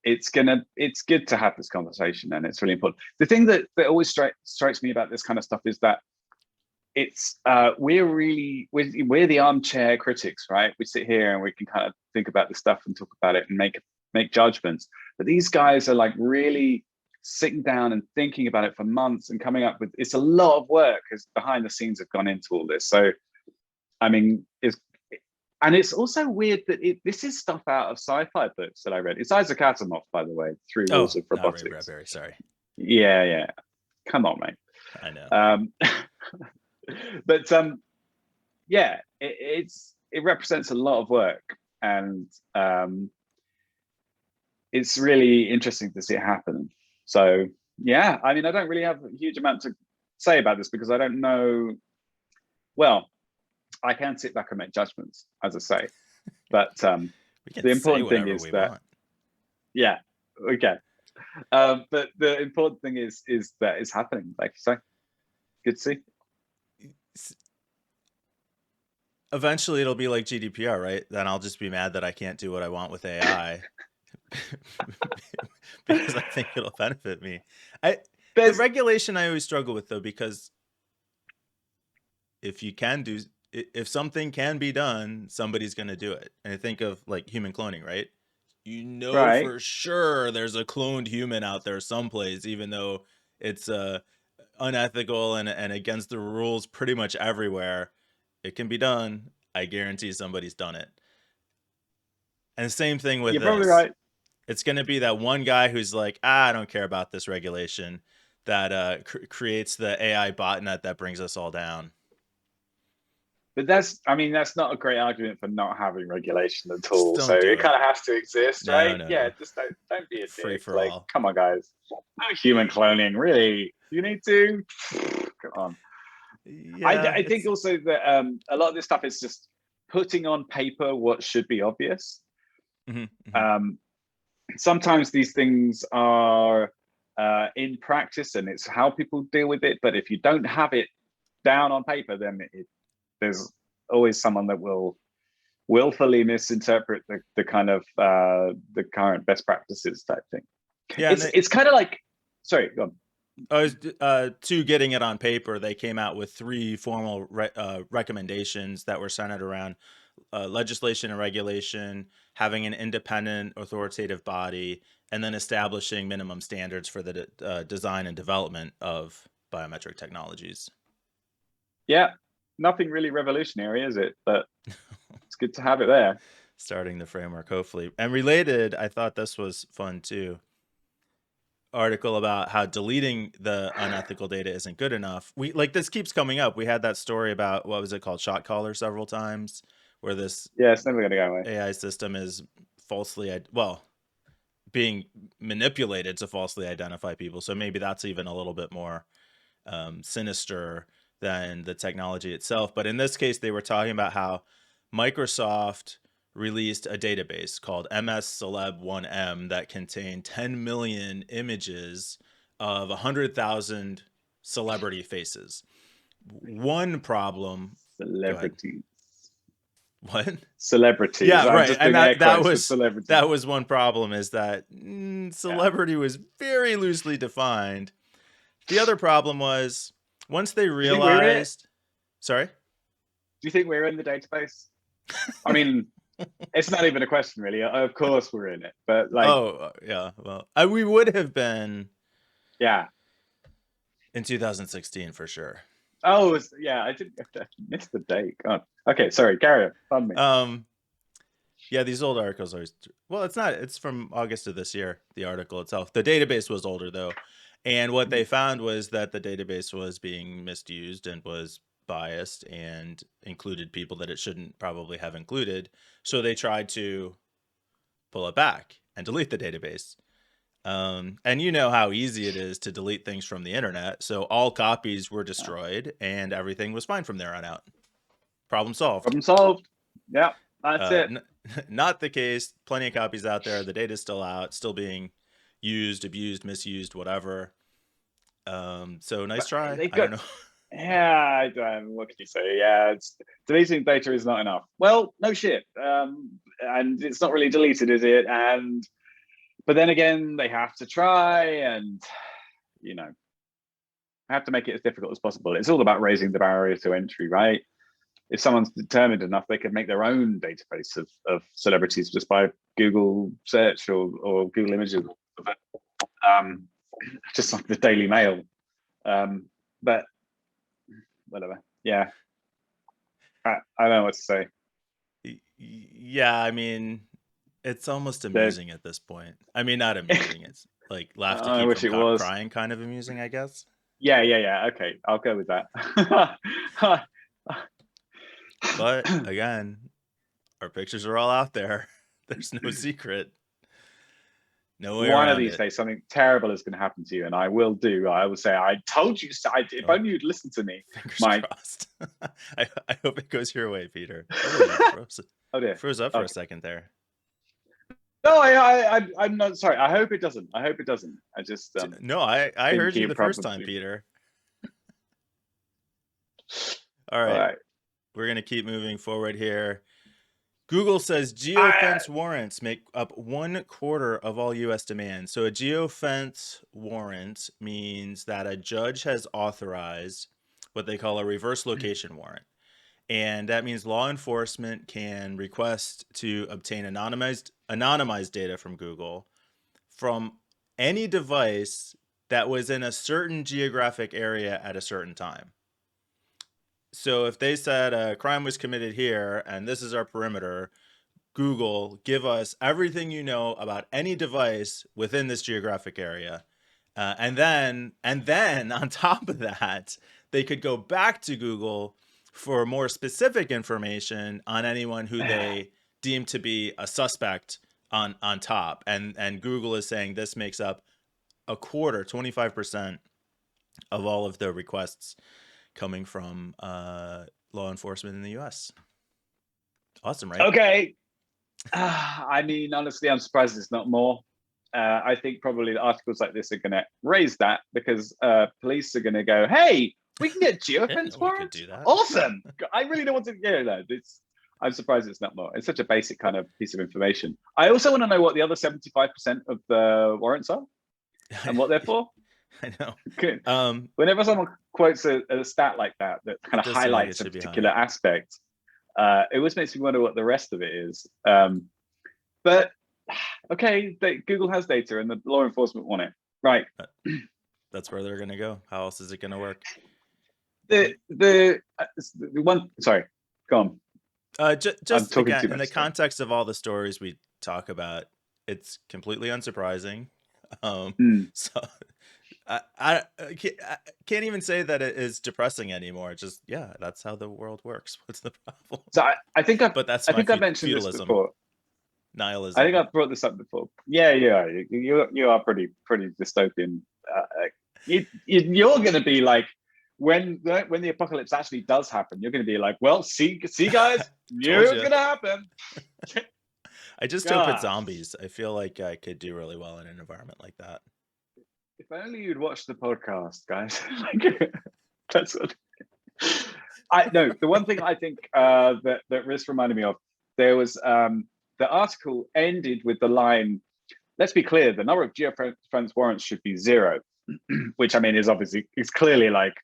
it's good to have this conversation, and it's really important. The thing that always strikes me about this kind of stuff is that it's we're the armchair critics, right? We sit here and we can kind of think about this stuff and talk about it and make judgments, but these guys are like really sitting down and thinking about it for months and coming up with, it's a lot of work because behind the scenes have gone into all this. So I mean, it's also weird that this is stuff out of sci-fi books that I read. It's Isaac Asimov, by the way, Three Oh, Rules of not Ray Robotics. Bradbury, sorry. Yeah. Come on, mate. I know. But yeah, it represents a lot of work, and it's really interesting to see it happen. So yeah, I mean, I don't really have a huge amount to say about this because I don't know. Well, I can sit back and make judgments, as I say, but We can the say important thing whatever is we that want. yeah, okay. But the important thing is that it's happening, like you say. Good to see. Eventually it'll be like GDPR, right? Then I'll just be mad that I can't do what I want with AI because I think it'll benefit me. The There's regulation I always struggle with, though, because if something can be done, somebody's going to do it. And I think of like human cloning, right? right. For sure there's a cloned human out there someplace, even though it's unethical and against the rules pretty much everywhere. It can be done. I guarantee somebody's done it. And same thing with You're probably this. right. It's going to be that one guy who's like, I don't care about this regulation, that creates the AI botnet that brings us all down. But that's not a great argument for not having regulation at Just all. So don't do it it. kind of has to exist, No, right? no, Yeah, no. just don't be a Free dick. for Like, all. come on, guys. No human cloning, really? You need to? Come on. Yeah, I think also that a lot of this stuff is just putting on paper what should be obvious. Sometimes these things are in practice, and it's how people deal with it. But if you don't have it down on paper, then there's always someone that will willfully misinterpret the kind of the current best practices type thing. Yeah, it's kind of like, sorry, go on. To getting it on paper, they came out with 3 formal recommendations that were centered around legislation and regulation, having an independent authoritative body, and then establishing minimum standards for the design and development of biometric technologies. Yeah, nothing really revolutionary, is it? But it's good to have it there. Starting the framework, hopefully. And related, I thought this was fun too. Article about how deleting the unethical data isn't good enough. We like this keeps coming up. We had that story about, what was it called, Shot Caller, several times, where this it's never going to go away. AI system is falsely, being manipulated to falsely identify people. So maybe that's even a little bit more sinister than the technology itself. But in this case, they were talking about how Microsoft released a database called MS-Celeb1M that contained 10 million images of 100,000 celebrity faces. One problem. Celebrities. What? Celebrities. Yeah, right. And that was one problem, is that celebrity was very loosely defined. The other problem was, once they realized... Sorry? Do you think we're in the database? I mean, it's not even a question, really. Of course we're in it, but like... Oh, yeah. Well, we would have been... Yeah. In 2016, for sure. Oh, yeah. I missed the date. God. Okay, sorry. Carry on. Pardon me. Yeah, these old articles are... Well, it's not. It's from August of this year, the article itself. The database was older, though. And what they found was that the database was being misused and was biased and included people that it shouldn't probably have included. So they tried to pull it back and delete the database. And you know how easy it is to delete things from the internet. So all copies were destroyed and everything was fine from there on out. Problem solved. Problem solved. Yeah, that's it. Not the case. Plenty of copies out there. The data's still out, still being used, abused, misused, whatever. So nice try. I don't know. Yeah, what can you say? Yeah, deleting data is not enough. Well, no shit. And it's not really deleted, is it? But then again, they have to try, and have to make it as difficult as possible. It's all about raising the barrier to entry, right? If someone's determined enough, they could make their own database of celebrities just by Google search or Google Images. Just like the Daily Mail. But whatever. Yeah. I don't know what to say. Yeah, I mean, it's almost amusing at this point. I mean, not amusing. It's like laugh to keep from crying kind of amusing, I guess. Yeah. Okay, I'll go with that. But again, our pictures are all out there. There's no secret. No way One of these days, something terrible is going to happen to you, and I will say, I told you so. If only you'd listen to me. Fingers crossed. I hope it goes your way, Peter. Oh dear. Froze up for a second there. No, I'm not sorry. I hope it doesn't. I just no, I heard you the first time, Peter. All right. We're gonna keep moving forward here. Google says geofence warrants make up 1/4 of all U.S. demand. So a geofence warrant means that a judge has authorized what they call a reverse location warrant. And that means law enforcement can request to obtain anonymized data from Google from any device that was in a certain geographic area at a certain time. So if they said a crime was committed here and this is our perimeter, Google, give us everything you know about any device within this geographic area. And then on top of that, they could go back to Google for more specific information on anyone who they deem to be a suspect on top. And Google is saying this makes up a quarter, 25% of all of the requests coming from law enforcement in the US. Awesome, right? Okay. I mean, honestly, I'm surprised it's not more. I think probably the articles like this are going to raise that because police are going to go, "Hey, we can get geofence warrants. Awesome! I really don't want to get that. I'm surprised it's not more. It's such a basic kind of piece of information. I also want to know what the other 75% of the warrants are and what they're for. I know. Whenever someone quotes a stat like that kind of highlights a particular aspect, it always makes me wonder what the rest of it is. But okay, Google has data and the law enforcement want it, right? That's where they're going to go. How else is it going to work? The one, sorry, go on. Just again, in the context of all the stories we talk about, it's completely unsurprising. So I can't even say that it is depressing anymore. Just, yeah, that's how the world works. What's the problem? So I think I've mentioned feudalism. this before. Nihilism. I think I've brought this up before. Yeah, you are pretty dystopian. You're going to be like, when the apocalypse actually does happen, you're going to be like, well, see guys, knew it was going to happen. I just hope it's zombies. I feel like I could do really well in an environment like that. If only you'd watch the podcast, guys. That's what I know. The one thing I think that Riz reminded me of, there was the article ended with the line, "Let's be clear, the number of geofence warrants should be 0," which I mean is clearly like,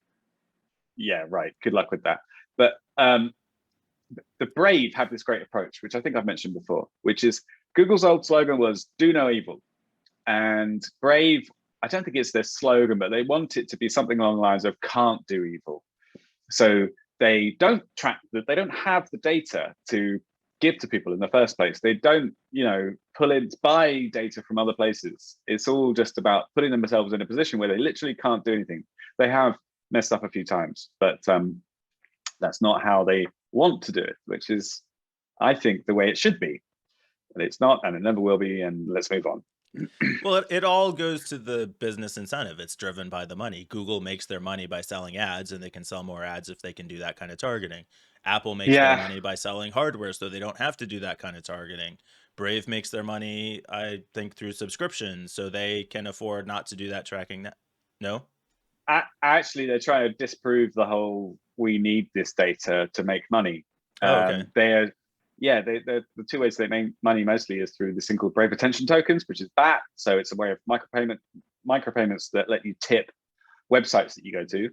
yeah, right. Good luck with that. But the Brave have this great approach, which I think I've mentioned before, which is Google's old slogan was "Do no evil," and Brave, I don't think it's their slogan, but they want it to be something along the lines of "Can't do evil." So they don't track that. They don't have the data to give to people in the first place. They don't, buy data from other places. It's all just about putting themselves in a position where they literally can't do anything. They have messed up a few times, but that's not how they want to do it, which is, I think, the way it should be. But it's not, and it never will be, and let's move on. Well, it all goes to the business incentive. It's driven by the money. Google makes their money by selling ads, and they can sell more ads if they can do that kind of targeting. Apple makes their money by selling hardware, so they don't have to do that kind of targeting. Brave makes their money, I think, through subscriptions, so they can afford not to do that tracking. No? Actually, they're trying to disprove the whole "we need this data to make money." Okay. The two ways they make money mostly is through this thing called Brave Attention Tokens, which is BAT. So it's a way of micropayments that let you tip websites that you go to,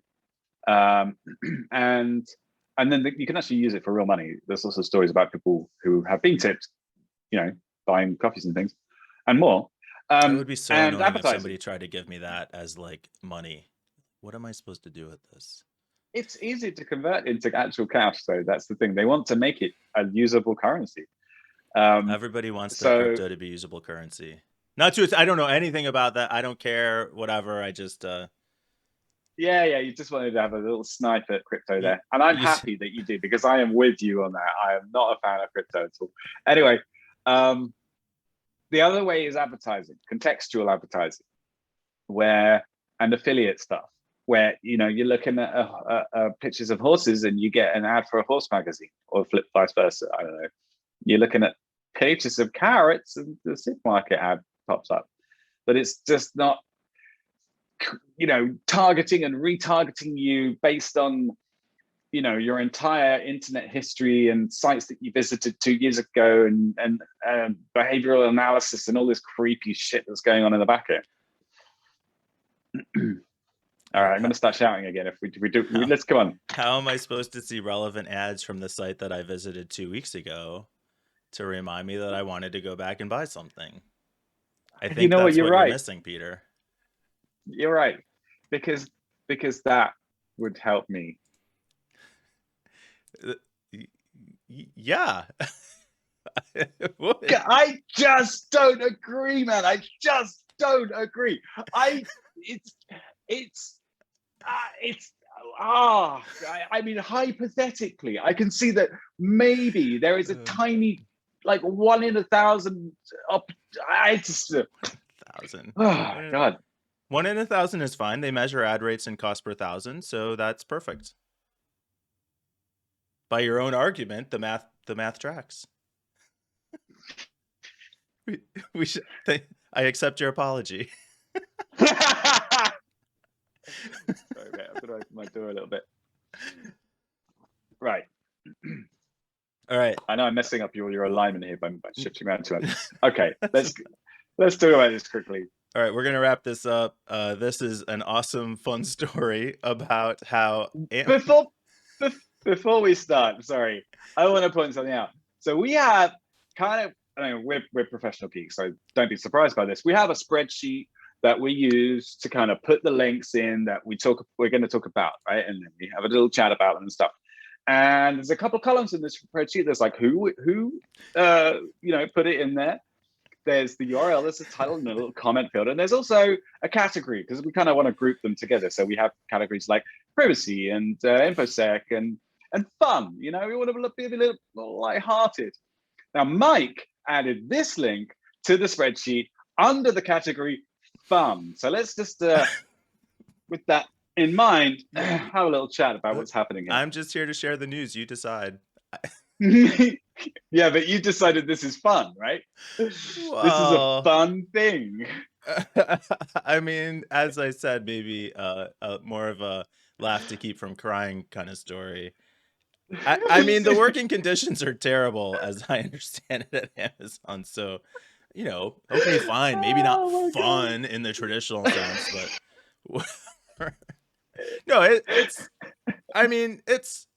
and then you can actually use it for real money. There's also stories about people who have been tipped, buying coffees and things, and more. It would be so annoying if somebody tried to give me that as like money. What am I supposed to do with this? It's easy to convert into actual cash, though. That's the thing. They want to make it a usable currency. Everybody wants their crypto to be usable currency. I don't know anything about that. I don't care. Whatever. I just. You just wanted to have a little snipe at crypto there, and I'm happy that you do, because I am with you on that. I am not a fan of crypto at all. Anyway, the other way is advertising, contextual advertising, and affiliate stuff, where you're looking at pictures of horses and you get an ad for a horse magazine, or vice versa. I don't know. You're looking at pictures of carrots and the supermarket ad pops up, but it's just not, targeting and retargeting you based on, your entire internet history and sites that you visited 2 years ago, and behavioral analysis and all this creepy shit that's going on in the back end. All right, I'm going to start shouting again if we do. Let's come on. How am I supposed to see relevant ads from the site that I visited 2 weeks ago to remind me that I wanted to go back and buy something? I think that's what you're missing, Peter. You're right, because that would help me. Yeah. I just don't agree, man. I just don't agree. It's I mean, hypothetically, I can see that maybe there is a tiny, like 1 in 1,000 up. I just, 1,000. oh God. 1 in 1,000 is fine. They measure ad rates and cost per thousand, so that's perfect. By your own argument, the math tracks. We should. I accept your apology. Sorry, mate, I'm gonna open my door a little bit. Right. All right. I know I'm messing up your alignment here by shifting around too much. Okay, let's talk about this quickly. All right, we're gonna wrap this up. This is an awesome, fun story about how. Before we start, sorry, I want to point something out. So we have kind of, I mean, we're professional geeks, so don't be surprised by this. We have a spreadsheet that we use to kind of put the links in that we're going to talk about, right? And then we have a little chat about them and stuff. And there's a couple of columns in this spreadsheet. There's like who put it in there. There's the URL, there's a title and a little comment field. And there's also a category, because we kind of want to group them together. So we have categories like privacy and infosec and fun. You know, we want to be a little lighthearted. Now, Mike added this link to the spreadsheet under the category fun. So let's just, with that in mind, have a little chat about what's happening here. I'm just here to share the news. You decide. Yeah, but you decided this is fun, right? Well, this is a fun thing. I mean, as I said, maybe more of a laugh to keep from crying kind of story. I mean, the working conditions are terrible, as I understand it, at Amazon. So, you know, okay, fine, maybe not fun in the traditional sense, but no, it's. I mean, it's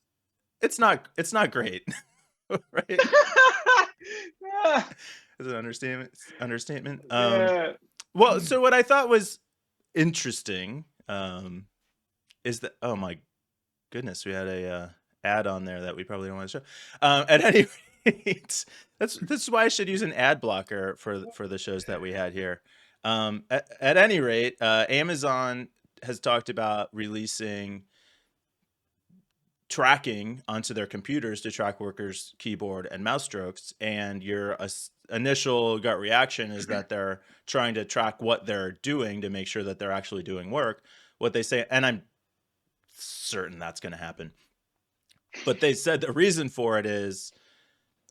not great, right? Is it an understatement? Yeah. Well, so what I thought was interesting is that, oh my goodness, we had a ad on there that we probably don't want to show. At any rate, this is why I should use an ad blocker for the shows that we had here. At any rate, Amazon has talked about releasing tracking onto their computers to track workers' keyboard and mouse strokes, and your initial gut reaction is that they're trying to track what they're doing to make sure that they're actually doing work. What they say, and I'm certain that's going to happen, but they said the reason for it is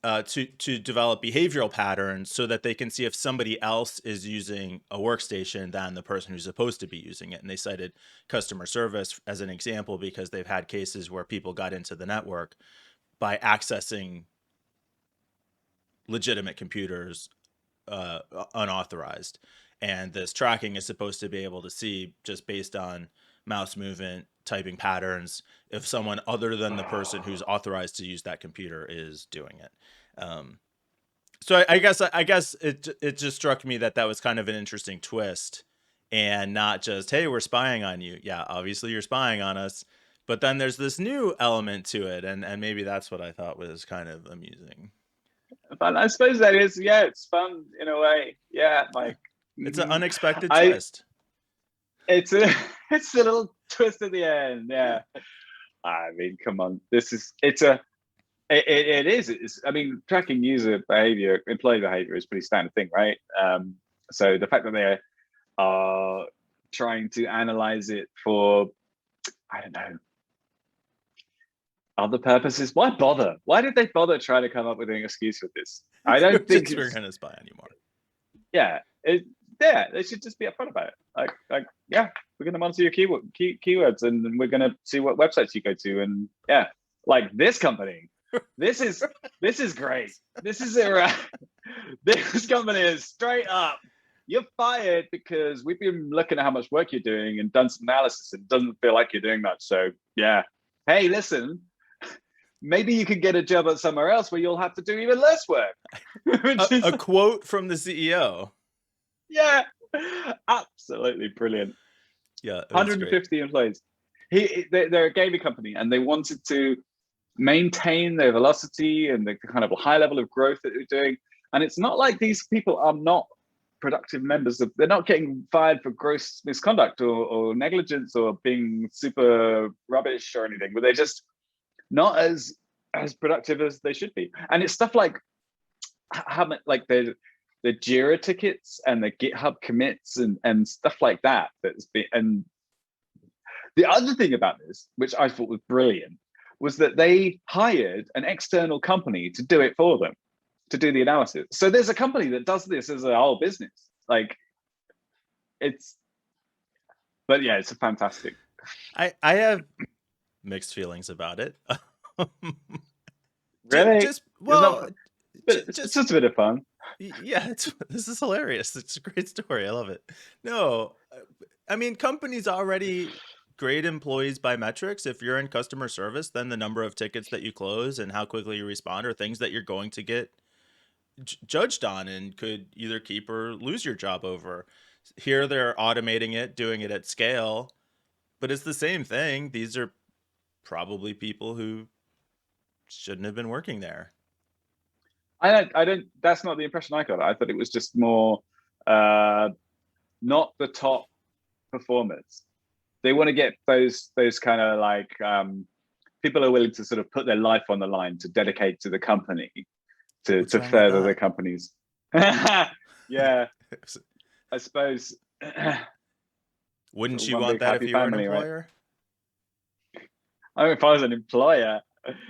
to develop behavioral patterns so that they can see if somebody else is using a workstation than the person who's supposed to be using it. And they cited customer service as an example because they've had cases where people got into the network by accessing legitimate computers unauthorized. And this tracking is supposed to be able to see, just based on mouse movement, typing patterns, if someone other than the person who's authorized to use that computer is doing it. So I guess it just struck me that was kind of an interesting twist, and not just, hey, we're spying on you. Yeah, obviously you're spying on us, but then there's this new element to it, and maybe that's what I thought was kind of amusing. Fun. I suppose that is, yeah, it's fun in a way. Yeah, like it's an unexpected twist. It's a little twist at the end. Yeah, I mean, come on, it is. I mean, tracking user behavior, employee behavior is a pretty standard thing, right? So the fact that they are trying to analyze it for, I don't know, other purposes, why bother? Why did they bother trying to come up with an excuse for this? I don't think we're going to spy on you more. Yeah, they should just be upfront about it. Like, yeah, we're going to monitor your keywords, and we're going to see what websites you go to, and yeah, like this company. This is great. This company is straight up. You're fired because we've been looking at how much work you're doing and done some analysis, and it doesn't feel like you're doing much. So yeah, hey, listen, maybe you could get a job at somewhere else where you'll have to do even less work. A quote from the CEO. Yeah, absolutely brilliant. Yeah, 150 employees. They're a gaming company, and they wanted to maintain their velocity and the kind of high level of growth that they're doing. And it's not like these people are not productive members of, they're not getting fired for gross misconduct or negligence or being super rubbish or anything, but they're just not as productive as they should be. And it's stuff like how much, like the Jira tickets and the GitHub commits and stuff like that. And the other thing about this, which I thought was brilliant, was that they hired an external company to do it for them, to do the analysis. So there's a company that does this as a whole business. Like but yeah, it's a fantastic. I have mixed feelings about it. Really? Just well, it's just a bit of fun. Yeah, this is hilarious. It's a great story. I love it. No, I mean, companies already grade employees by metrics. If you're in customer service, then the number of tickets that you close and how quickly you respond are things that you're going to get judged on and could either keep or lose your job over. Here they're automating it, doing it at scale, but it's the same thing. These are probably people who shouldn't have been working there. I don't. That's not the impression I got. I thought it was just more not the top performers. They want to get those kind of like people are willing to sort of put their life on the line to dedicate to the company to further the companies. Yeah, I suppose. Wouldn't you want that if you were an employer? Right? I mean, if I was an employer.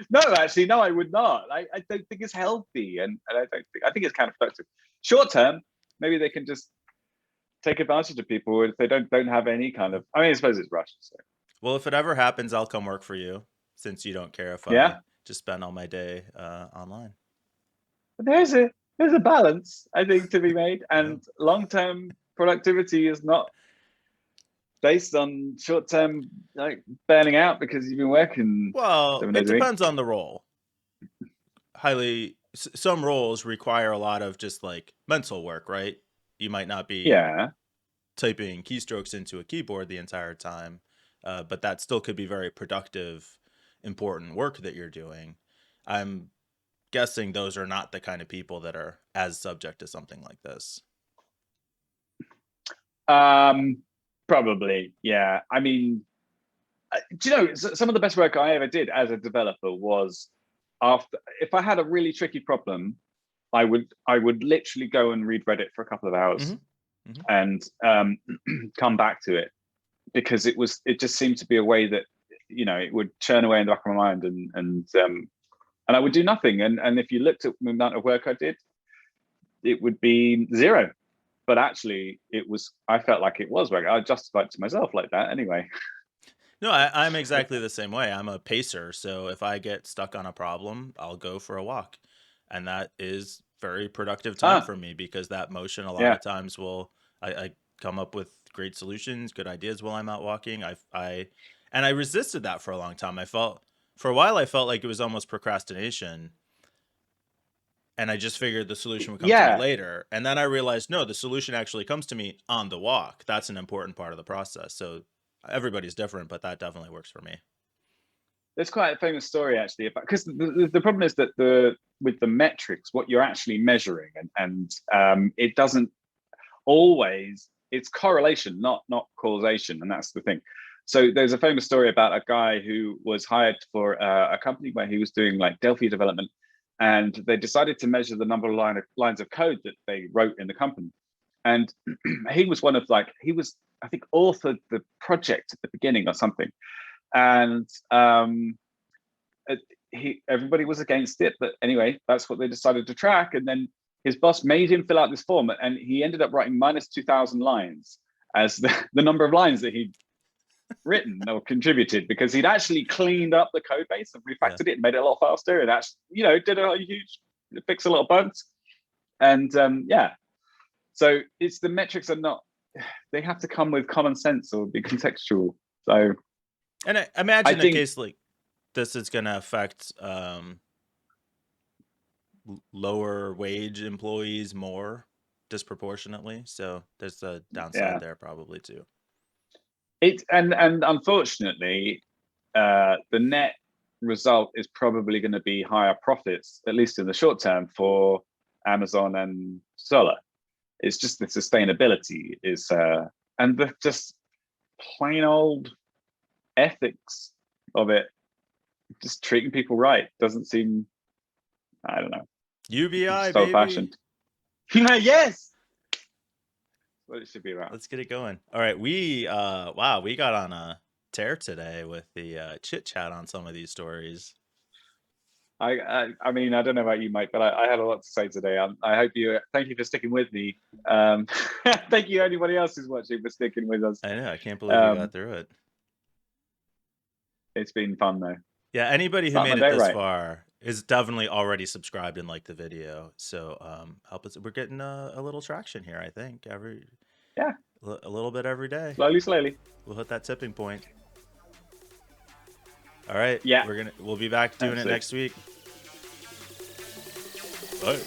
No, actually, no, I would not. I don't think it's healthy, and I think it's counterproductive. Short term, maybe they can just take advantage of people if they don't have any kind of. I mean, I suppose it's Russia. So. Well, if it ever happens, I'll come work for you, since you don't care if I just spend all my day online. But there's a balance, I think, to be made, and long term productivity is not based on short-term like burning out because you've been working. Well, it depends on the role. Some roles require a lot of just like mental work, right? You might not be typing keystrokes into a keyboard the entire time, but that still could be very productive, important work that you're doing. I'm guessing those are not the kind of people that are as subject to something like this. Probably, yeah. I mean, do you know, some of the best work I ever did as a developer was if I had a really tricky problem, I would literally go and read Reddit for a couple of hours and come back to it, because it just seemed to be a way that, you know, it would churn away in the back of my mind and I would do nothing. And if you looked at the amount of work I did, it would be zero. But actually, I felt like it was work. I justified it to myself like that anyway. No, I'm exactly the same way. I'm a pacer. So if I get stuck on a problem, I'll go for a walk. And that is very productive time for me, because that motion a lot of times I come up with great solutions, good ideas while I'm out walking. I resisted that for a long time. For a while, I felt like it was almost procrastination. And I just figured the solution would come to me later. And then I realized, no, the solution actually comes to me on the walk. That's an important part of the process. So everybody's different, but that definitely works for me. There's quite a famous story, actually, because the problem is that with the metrics, what you're actually measuring, and it doesn't always, it's correlation, not causation. And that's the thing. So there's a famous story about a guy who was hired for a company where he was doing like Delphi development. And they decided to measure the number of lines of code that they wrote in the company. And he was I think, authored the project at the beginning or something. And everybody was against it. But anyway, that's what they decided to track. And then his boss made him fill out this form. And he ended up writing minus 2,000 lines as the number of lines that he'd written or contributed, because he'd actually cleaned up the code base and refactored it and made it a lot faster, and actually, you know, did a huge fix a lot of bugs. And so it's the metrics are not, they have to come with common sense or be contextual. So, and I imagine a case like this is going to affect lower wage employees more disproportionately, so there's a downside there probably too. And unfortunately, the net result is probably going to be higher profits, at least in the short term, for Amazon and Solar. It's just the sustainability is, and the just plain old ethics of it, just treating people right doesn't seem, I don't know, UBI, just old fashioned. Yes. What it should be about. Let's get it going. All right, we wow, we got on a tear today with the chit chat on some of these stories. I mean, I don't know about you, Mike, but I had a lot to say today. I hope thank you for sticking with me. Thank you, anybody else who's watching, for sticking with us. I know, I can't believe you got through it. It's been fun though. Yeah, anybody who made it this far is definitely already subscribed and liked the video. So help us. We're getting a little traction here, I think. A little bit every day. Slowly. We'll hit that tipping point. All right. Yeah. We'll be back doing it next week. Bye.